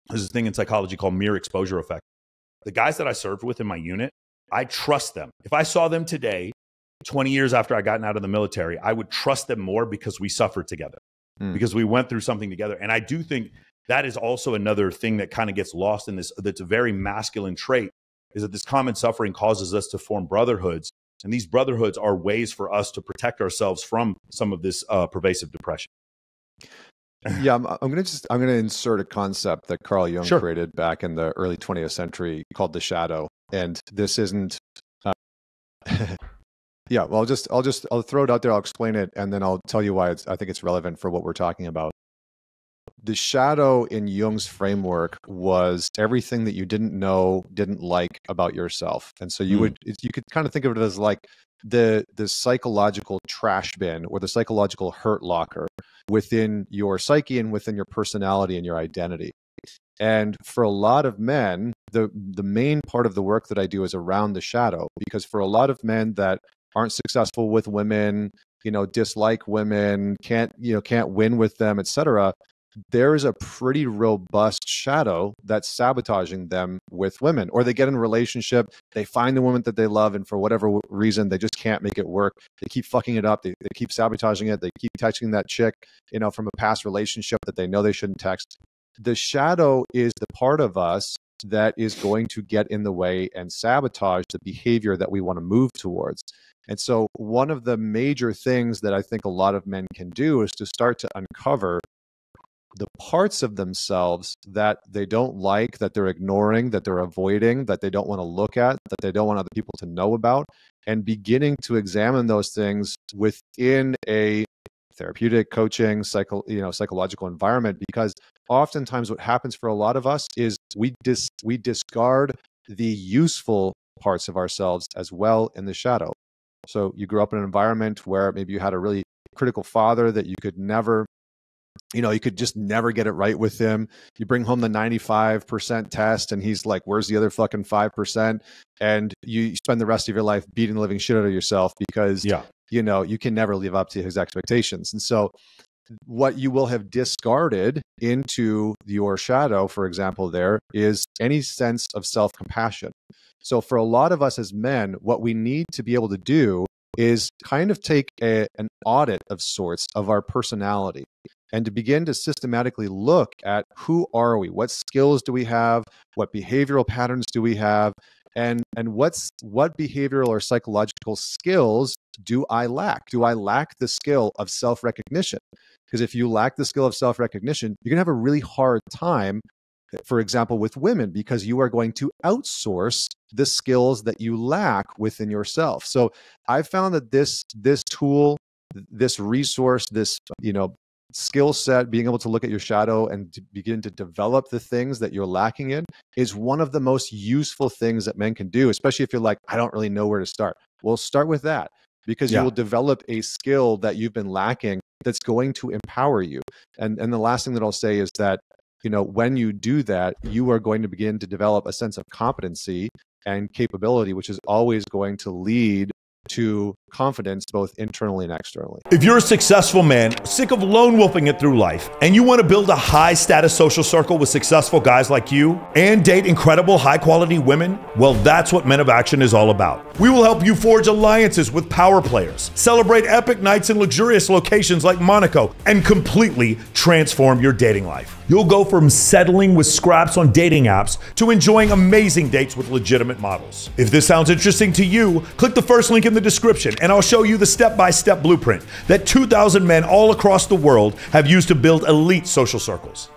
There's this thing in psychology called mere exposure effect. The guys that I served with in my unit, I trust them. If I saw them today, 20 years after I gotten out of the military, I would trust them more because we suffered together, because we went through something together. And I do think that is also another thing that kind of gets lost in this, that's a very masculine trait, is that this common suffering causes us to form brotherhoods. And these brotherhoods are ways for us to protect ourselves from some of this pervasive depression. Yeah, I'm gonna insert a concept that Carl Jung created back in the early 20th century called the shadow. And this isn't yeah, well, I'll throw it out there, I'll explain it, and then I'll tell you why I think it's relevant for what we're talking about. The shadow in Jung's framework was everything that you didn't know, didn't like about yourself. And so you could kind of think of it as like the psychological trash bin or the psychological hurt locker within your psyche and within your personality and your identity. And for a lot of men, the main part of the work that I do is around the shadow, because for a lot of men that aren't successful with women, dislike women, can't win with them, etc., there is a pretty robust shadow that's sabotaging them with women. Or they get in a relationship, they find the woman that they love, and for whatever reason, they just can't make it work. They keep fucking it up. They keep sabotaging it. They keep texting that chick, from a past relationship that they know they shouldn't text. The shadow is the part of us that is going to get in the way and sabotage the behavior that we want to move towards. And so one of the major things that I think a lot of men can do is to start to uncover the parts of themselves that they don't like, that they're ignoring, that they're avoiding, that they don't want to look at, that they don't want other people to know about, and beginning to examine those things within a therapeutic, coaching, psychological environment. Because oftentimes what happens for a lot of us is we discard the useful parts of ourselves as well in the shadow. So you grew up in an environment where maybe you had a really critical father that you could never, you could just never get it right with him. You bring home the 95% test and he's like, where's the other fucking 5%? And you spend the rest of your life beating the living shit out of yourself because, you can never live up to his expectations. And so what you will have discarded into your shadow, for example, there is any sense of self-compassion. So for a lot of us as men, what we need to be able to do is kind of take an audit of sorts of our personality and to begin to systematically look at who are we, what skills do we have, what behavioral patterns do we have, and what behavioral or psychological skills do I lack? Do I lack the skill of self-recognition? Because if you lack the skill of self-recognition, you're going to have a really hard time, for example, with women, because you are going to outsource the skills that you lack within yourself. So I found that this tool, this resource, this skill set, being able to look at your shadow and to begin to develop the things that you're lacking in, is one of the most useful things that men can do, especially if you're like, I don't really know where to start. Well, start with that, because you will develop a skill that you've been lacking that's going to empower you. And the last thing that I'll say is that, when you do that, you are going to begin to develop a sense of competency and capability, which is always going to lead to confidence both internally and externally. If you're a successful man, sick of lone wolfing it through life, and you want to build a high status social circle with successful guys like you and date incredible high quality women, well, that's what Men of Action is all about. We will help you forge alliances with power players, celebrate epic nights in luxurious locations like Monaco, and completely transform your dating life. You'll go from settling with scraps on dating apps to enjoying amazing dates with legitimate models. If this sounds interesting to you, click the first link in the description and I'll show you the step-by-step blueprint that 2,000 men all across the world have used to build elite social circles.